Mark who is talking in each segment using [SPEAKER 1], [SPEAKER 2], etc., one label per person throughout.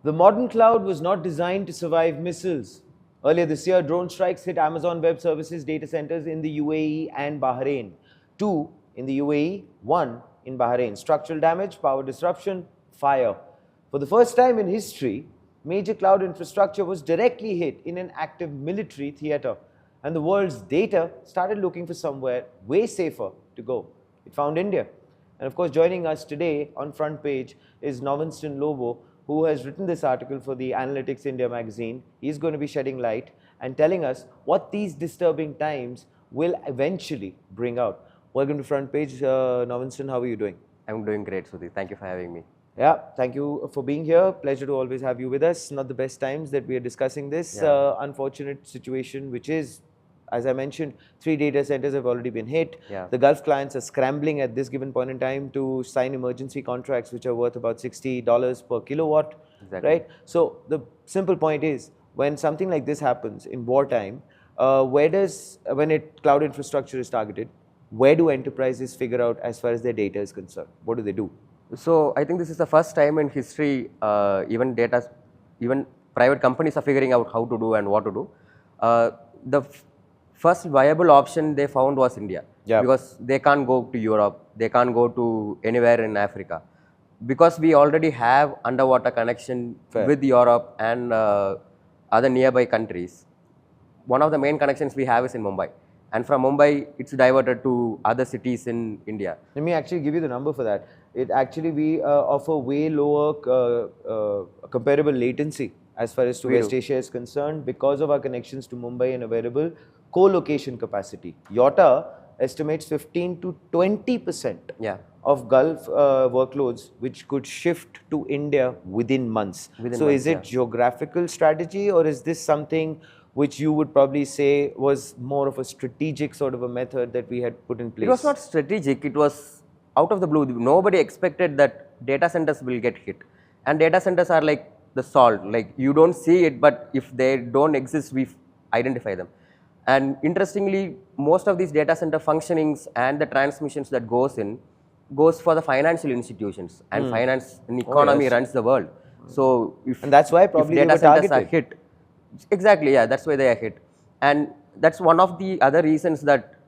[SPEAKER 1] The modern cloud was not designed to survive missiles. Earlier this year, drone strikes hit Amazon Web Services data centers in the UAE and Bahrain. 2 in the UAE, 1 in Bahrain. Structural damage, power disruption, fire. For the first time in history, major cloud infrastructure was directly hit in an active military theater. And the world's data started looking for somewhere way safer to go. It found India. And of course, joining us today on front page is Novinston Lobo, who has written this article for the Analytics India magazine. He's going to be shedding light and telling us what these disturbing times will eventually bring out. Welcome to front page, Novinston. How are you doing?
[SPEAKER 2] I'm doing great, Sudhi. Thank you for having me.
[SPEAKER 1] Yeah, thank you for being here. Pleasure to always have you with us. Not the best times that we are discussing this unfortunate situation, which is, as I mentioned, 3 data centers have already been hit.
[SPEAKER 2] Yeah.
[SPEAKER 1] The Gulf clients are scrambling at this given point in time to sign emergency contracts, which are worth about $60 per kilowatt.
[SPEAKER 2] Exactly.
[SPEAKER 1] Right? So the simple point is, when something like this happens in wartime, when cloud infrastructure is targeted, where do enterprises figure out as far as their data is concerned? What do they do?
[SPEAKER 2] So I think this is the first time in history, even private companies are figuring out how to do and what to do. The first viable option they found was India, because they can't go to Europe, they can't go to anywhere in Africa, because we already have underwater connection with Europe and other nearby countries. One of the main connections we have is in Mumbai. And from Mumbai, it's diverted to other cities in India.
[SPEAKER 1] Let me actually give you the number for that. We offer way lower comparable latency as far as to West Asia is concerned, because of our connections to Mumbai and available co-location capacity. YOTA estimates 15 to 20% of Gulf workloads which could shift to India within months. Is it geographical strategy, or is this something which you would probably say was more of a strategic sort of a method that we had put in place?
[SPEAKER 2] It was not strategic, it was out of the blue. Nobody expected that data centers will get hit. And data centers are like the salt, like you don't see it, but if they don't exist, we identify them. And interestingly, most of these data center functionings and the transmissions that goes for the financial institutions, and finance and economy runs the world. So
[SPEAKER 1] and that's why probably
[SPEAKER 2] if data centers are hit. Exactly, yeah, that's why they are hit. And that's one of the other reasons that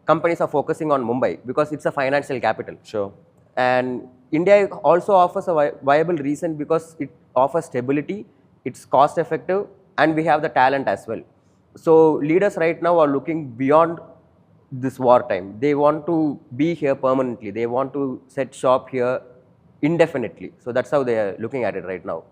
[SPEAKER 2] companies are focusing on Mumbai, because it's a financial capital.
[SPEAKER 1] Sure.
[SPEAKER 2] And India also offers a viable reason because it offers stability, it's cost effective, and we have the talent as well. So leaders right now are looking beyond this wartime. They want to be here permanently. They want to set shop here indefinitely. So that's how they are looking at it right now.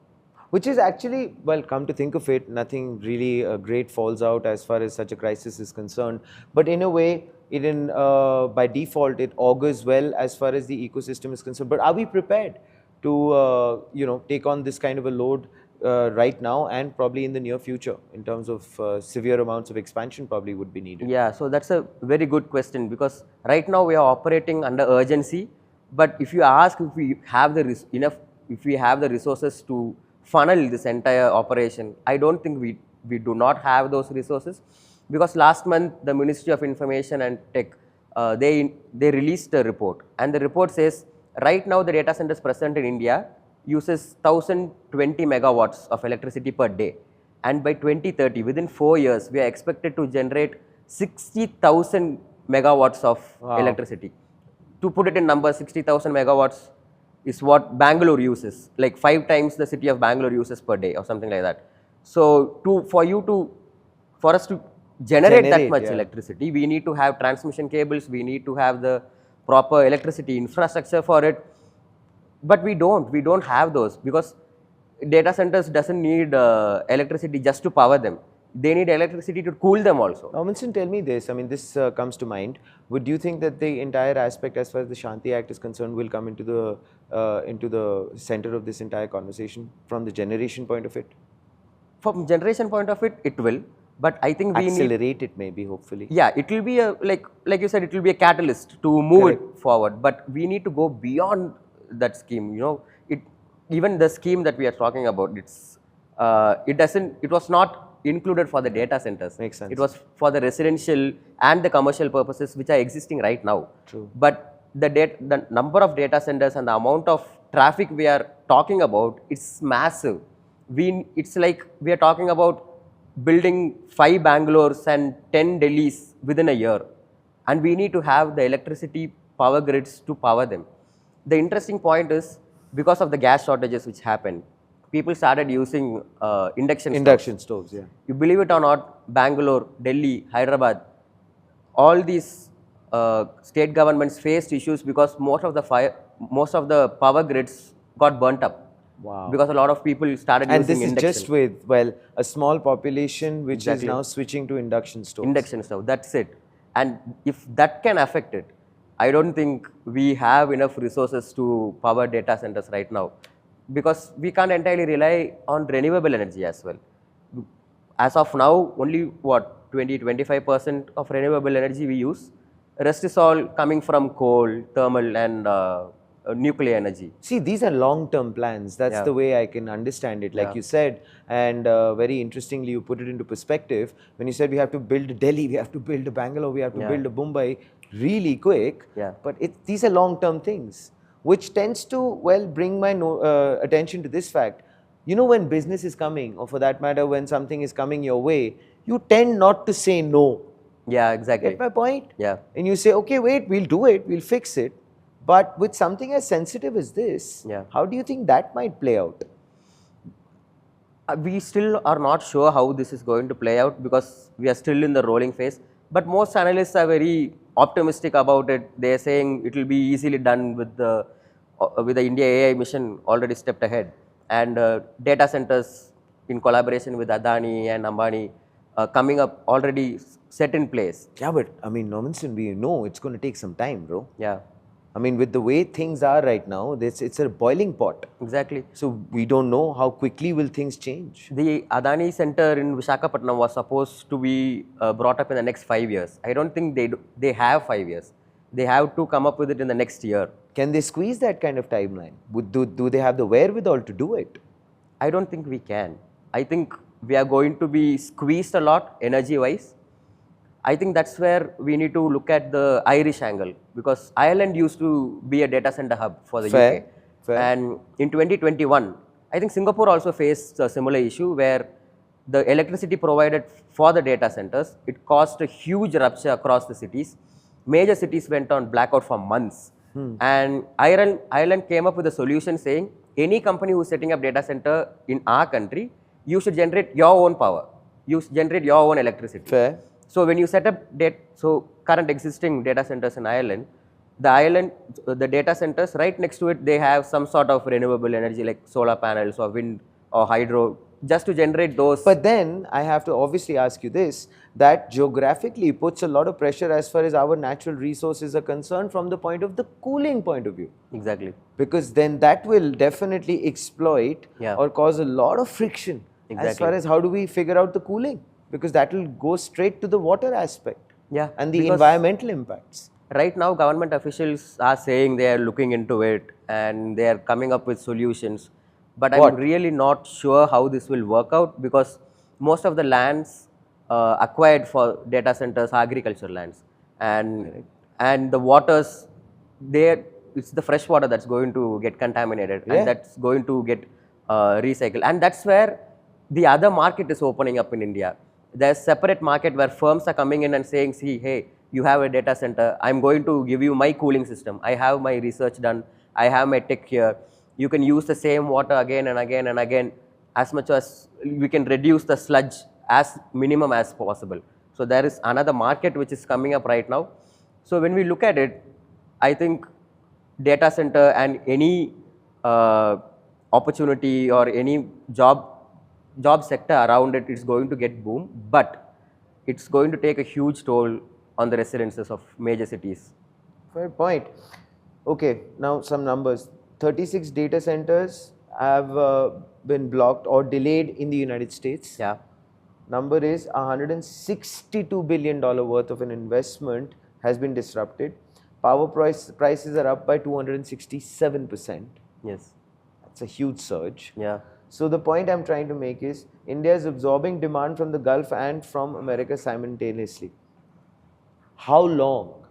[SPEAKER 1] Which is actually, well, come to think of it, nothing really great falls out as far as such a crisis is concerned. But in a way, by default, it augurs well as far as the ecosystem is concerned. But are we prepared to, take on this kind of a load right now and probably in the near future, in terms of severe amounts of expansion probably would be needed?
[SPEAKER 2] Yeah, so that's a very good question, because right now we are operating under urgency. But if you ask if we have the resources to funnel this entire operation, I don't think we do not have those resources, because last month the Ministry of Information and Tech they released a report, and the report says right now the data centers present in India uses 1020 megawatts of electricity per day, and by 2030, within 4 years, we are expected to generate 60,000 megawatts of electricity. To put it in numbers, 60,000 megawatts is what Bangalore uses, like 5 times the city of Bangalore uses per day or something like that. So for us to generate that much electricity, we need to have transmission cables, we need to have the proper electricity infrastructure for it. But we don't have those, because data centers doesn't need electricity just to power them. They need electricity to cool them also.
[SPEAKER 1] Now, Winston, tell me this. I mean, this comes to mind. Would you think that the entire aspect, as far as the Shanti Act is concerned, will come into the center of this entire conversation from the generation point of it?
[SPEAKER 2] From generation point of it, it will. But I think we
[SPEAKER 1] accelerate it, maybe, hopefully.
[SPEAKER 2] Yeah, it will be like you said, it will be a catalyst to move it forward. But we need to go beyond that scheme. Even the scheme that we are talking about, it was not included for the data centers.
[SPEAKER 1] Makes sense.
[SPEAKER 2] It was for the residential and the commercial purposes which are existing right now.
[SPEAKER 1] True.
[SPEAKER 2] But the number of data centers and the amount of traffic we are talking about, it's massive. It's like we are talking about building 5 Bangalores and 10 Delhis within a year. And we need to have the electricity power grids to power them. The interesting point is because of the gas shortages which happened, people started using induction stoves.
[SPEAKER 1] Induction stoves, yeah.
[SPEAKER 2] You believe it or not, Bangalore, Delhi, Hyderabad, all these state governments faced issues because most of the power grids got burnt up.
[SPEAKER 1] Wow.
[SPEAKER 2] Because a lot of people started
[SPEAKER 1] And
[SPEAKER 2] using
[SPEAKER 1] this is
[SPEAKER 2] induction.
[SPEAKER 1] just with, well, a small population which is
[SPEAKER 2] Exactly.
[SPEAKER 1] now switching to induction stoves.
[SPEAKER 2] Induction stove, that's it. And if that can affect it, I don't think we have enough resources to power data centers right now, because we can't entirely rely on renewable energy as well. As of now, only what, 20-25% of renewable energy we use. Rest is all coming from coal, thermal, and nuclear energy.
[SPEAKER 1] See, these are long-term plans. That's
[SPEAKER 2] Yeah.
[SPEAKER 1] the way I can understand it, like
[SPEAKER 2] Yeah.
[SPEAKER 1] you said. And very interestingly, you put it into perspective. When you said we have to build Delhi, we have to build Bangalore, we have to
[SPEAKER 2] Yeah.
[SPEAKER 1] build Mumbai really quick.
[SPEAKER 2] Yeah.
[SPEAKER 1] But these are long-term things, which tends to, well, bring my attention to this fact. You know, when business is coming, or for that matter, when something is coming your way, you tend not to say no.
[SPEAKER 2] Yeah, exactly.
[SPEAKER 1] Get my point?
[SPEAKER 2] Yeah.
[SPEAKER 1] And you say, okay, wait, we'll do it, we'll fix it. But with something as sensitive as this,
[SPEAKER 2] Yeah.
[SPEAKER 1] how do you think that might play out?
[SPEAKER 2] We still are not sure how this is going to play out because we are still in the rolling phase. But most analysts are very optimistic about it. They are saying it will be easily done with the India AI mission already stepped ahead, and data centers in collaboration with Adani and Ambani coming up already set in place.
[SPEAKER 1] Yeah, but I mean, Normanson, we know it's going to take some time, bro.
[SPEAKER 2] Yeah,
[SPEAKER 1] I mean, with the way things are right now, it's a boiling pot.
[SPEAKER 2] exactly.
[SPEAKER 1] So we don't know how quickly will things change.
[SPEAKER 2] The Adani Center in Visakhapatnam was supposed to be brought up in the next 5 years. I don't think they have 5 years. They have to come up with it in the next year.
[SPEAKER 1] Can they squeeze that kind of timeline? Do they have the wherewithal to do it?
[SPEAKER 2] I don't think we can. I think we are going to be squeezed a lot energy-wise. I think that's where we need to look at the Irish angle, because Ireland used to be a data center hub for the
[SPEAKER 1] Fair,
[SPEAKER 2] UK.
[SPEAKER 1] fair.
[SPEAKER 2] And in 2021, I think Singapore also faced a similar issue where the electricity provided for the data centers, it caused a huge rupture across the cities. Major cities went on blackout for months. And Ireland came up with a solution saying, any company who is setting up data center in our country, you should generate your own power. You should generate your own electricity.
[SPEAKER 1] Fair.
[SPEAKER 2] So when you set up current existing data centers in Ireland, the data centers right next to it, they have some sort of renewable energy like solar panels or wind or hydro, just to generate those.
[SPEAKER 1] But then I have to obviously ask you this, that geographically puts a lot of pressure as far as our natural resources are concerned from the point of the cooling point of view.
[SPEAKER 2] Exactly.
[SPEAKER 1] Because then that will definitely exploit
[SPEAKER 2] Yeah.
[SPEAKER 1] or cause a lot of friction as
[SPEAKER 2] Exactly.
[SPEAKER 1] far as how do we figure out the cooling, because that will go straight to the water aspect.
[SPEAKER 2] Yeah,
[SPEAKER 1] And the
[SPEAKER 2] because
[SPEAKER 1] environmental impacts.
[SPEAKER 2] right now government officials are saying they are looking into it and they are coming up with solutions. But I'm
[SPEAKER 1] What?
[SPEAKER 2] really not sure how this will work out, because most of the lands acquired for data centers are agricultural lands, and the waters there, it's the fresh water that's going to get contaminated.
[SPEAKER 1] Yeah.
[SPEAKER 2] And that's going to get recycled, and that's where the other market is opening up in India. There's separate market where firms are coming in and saying, see, hey, you have a data center, I'm going to give you my cooling system, I have my research done, I have my tech here, you can use the same water again and again and again, as much as we can reduce the sludge as minimum as possible. So there is another market which is coming up right now. So when we look at it, I think data center and any opportunity or any job sector around it is going to get boom, but it's going to take a huge toll on the residences of major cities.
[SPEAKER 1] Fair point. Okay, now some numbers. 36 data centers have been blocked or delayed in the United States.
[SPEAKER 2] Yeah.
[SPEAKER 1] Number is $162 billion worth of an investment has been disrupted. Power prices are up by 267%.
[SPEAKER 2] Yes.
[SPEAKER 1] That's a huge surge.
[SPEAKER 2] Yeah.
[SPEAKER 1] So the point I'm trying to make is India is absorbing demand from the Gulf and from America simultaneously. How long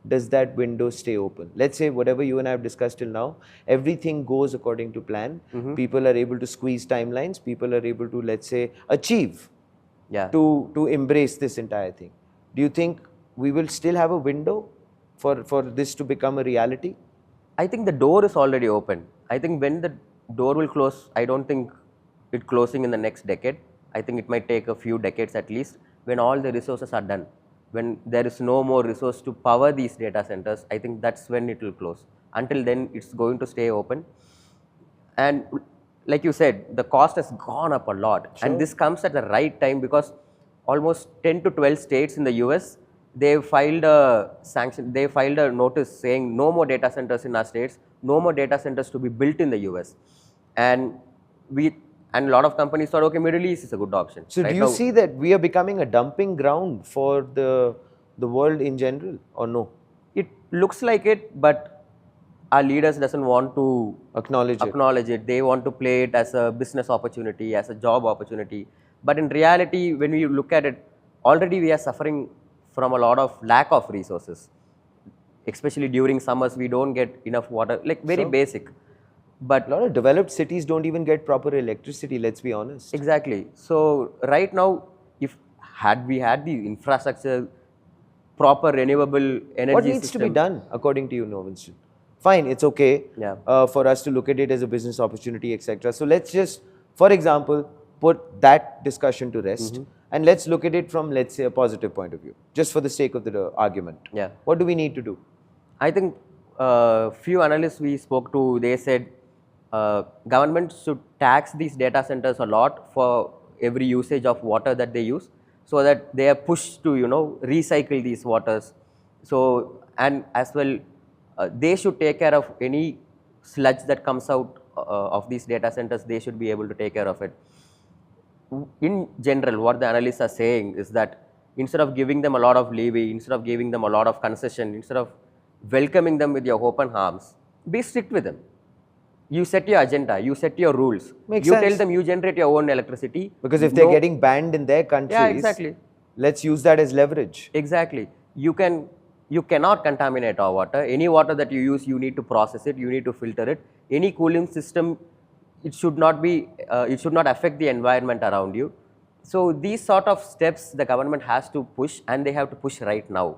[SPEAKER 1] does that window stay open? Let's say whatever you and I have discussed till now, everything goes according to plan. People are able to squeeze timelines. People are able to, let's say, achieve
[SPEAKER 2] Yeah.
[SPEAKER 1] to embrace this entire thing. Do you think we will still have a window for this to become a reality?
[SPEAKER 2] I think the door is already open. I think when the door will close, I don't think it closing in the next decade. I think it might take a few decades at least when all the resources are done. When there is no more resource to power these data centers, I think that's when it will close. Until then, it's going to stay open. And like you said, the cost has gone up a lot.
[SPEAKER 1] Sure.
[SPEAKER 2] And this comes at the right time because almost 10 to 12 states in the US, they filed a notice saying no more data centers in our states, no more data centers to be built in the US. And a lot of companies thought, okay, Middle East is a good option.
[SPEAKER 1] So
[SPEAKER 2] right
[SPEAKER 1] do you
[SPEAKER 2] now,
[SPEAKER 1] see that we are becoming a dumping ground for the world in general, or no?
[SPEAKER 2] it looks like it, but our leaders doesn't want to
[SPEAKER 1] Acknowledge it.
[SPEAKER 2] They want to play it as a business opportunity, as a job opportunity. But in reality, when we look at it, already we are suffering from a lot of lack of resources. Especially during summers, we don't get enough water, like very
[SPEAKER 1] Sure.
[SPEAKER 2] basic. But
[SPEAKER 1] A lot of developed cities don't even get proper electricity, let's be honest.
[SPEAKER 2] exactly. So right now, if we had the infrastructure, proper renewable energy
[SPEAKER 1] What needs to be
[SPEAKER 2] system,
[SPEAKER 1] done, according to you, Novinston? Fine, it's okay
[SPEAKER 2] Yeah.
[SPEAKER 1] for us to look at it as a business opportunity, etc. So let's just, for example, put that discussion to rest, and let's look at it from, let's say, a positive point of view, just for the sake of the argument.
[SPEAKER 2] Yeah.
[SPEAKER 1] What do we need to do?
[SPEAKER 2] I think few analysts we spoke to, they said government should tax these data centers a lot for every usage of water that they use, so that they are pushed to recycle these waters. So and as well, they should take care of any sludge that comes out of these data centers. They should be able to take care of it. In general, what the analysts are saying is that instead of giving them a lot of leeway, instead of giving them a lot of concession, instead of welcoming them with your open arms, be strict with them. You set your agenda, you set your rules.
[SPEAKER 1] Makes
[SPEAKER 2] you
[SPEAKER 1] sense.
[SPEAKER 2] tell them you generate your own electricity.
[SPEAKER 1] Because if they're getting banned in their countries,
[SPEAKER 2] Yeah, exactly.
[SPEAKER 1] let's use that as leverage.
[SPEAKER 2] Exactly. You cannot contaminate our water. Any water that you use, you need to process it, you need to filter it. Any cooling system, it should not affect the environment around you. So these sort of steps the government has to push, and they have to push right now.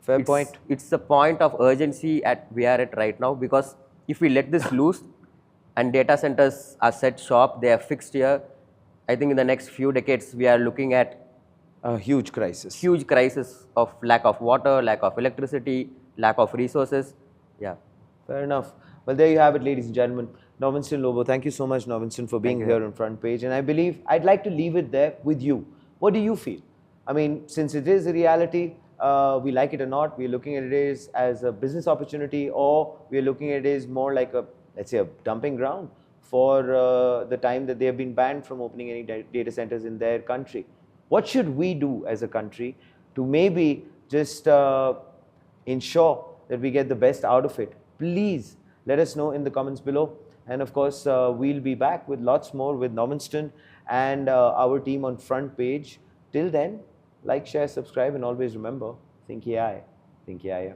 [SPEAKER 1] Fair point.
[SPEAKER 2] It's the point of urgency we are at right now, because if we let this loose and data centers are set shop, they are fixed here, I think in the next few decades we are looking at
[SPEAKER 1] A huge crisis.
[SPEAKER 2] huge crisis of lack of water, lack of electricity, lack of resources. Yeah.
[SPEAKER 1] Fair enough. Well, there you have it, ladies and gentlemen. Novinston Lobo, thank you so much, Novinston, for being here on Front Page. And I believe I'd like to leave it there with you. What do you feel? I mean, since it is a reality, we like it or not, we're looking at it as a business opportunity, or we're looking at it as more like a, let's say, a dumping ground for the time that they have been banned from opening any data centers in their country. What should we do as a country to maybe just ensure that we get the best out of it? Please let us know in the comments below. And of course, we'll be back with lots more with Novinston and our team on Front Page. Till then, like, share, subscribe, and always remember, think AI, think AI.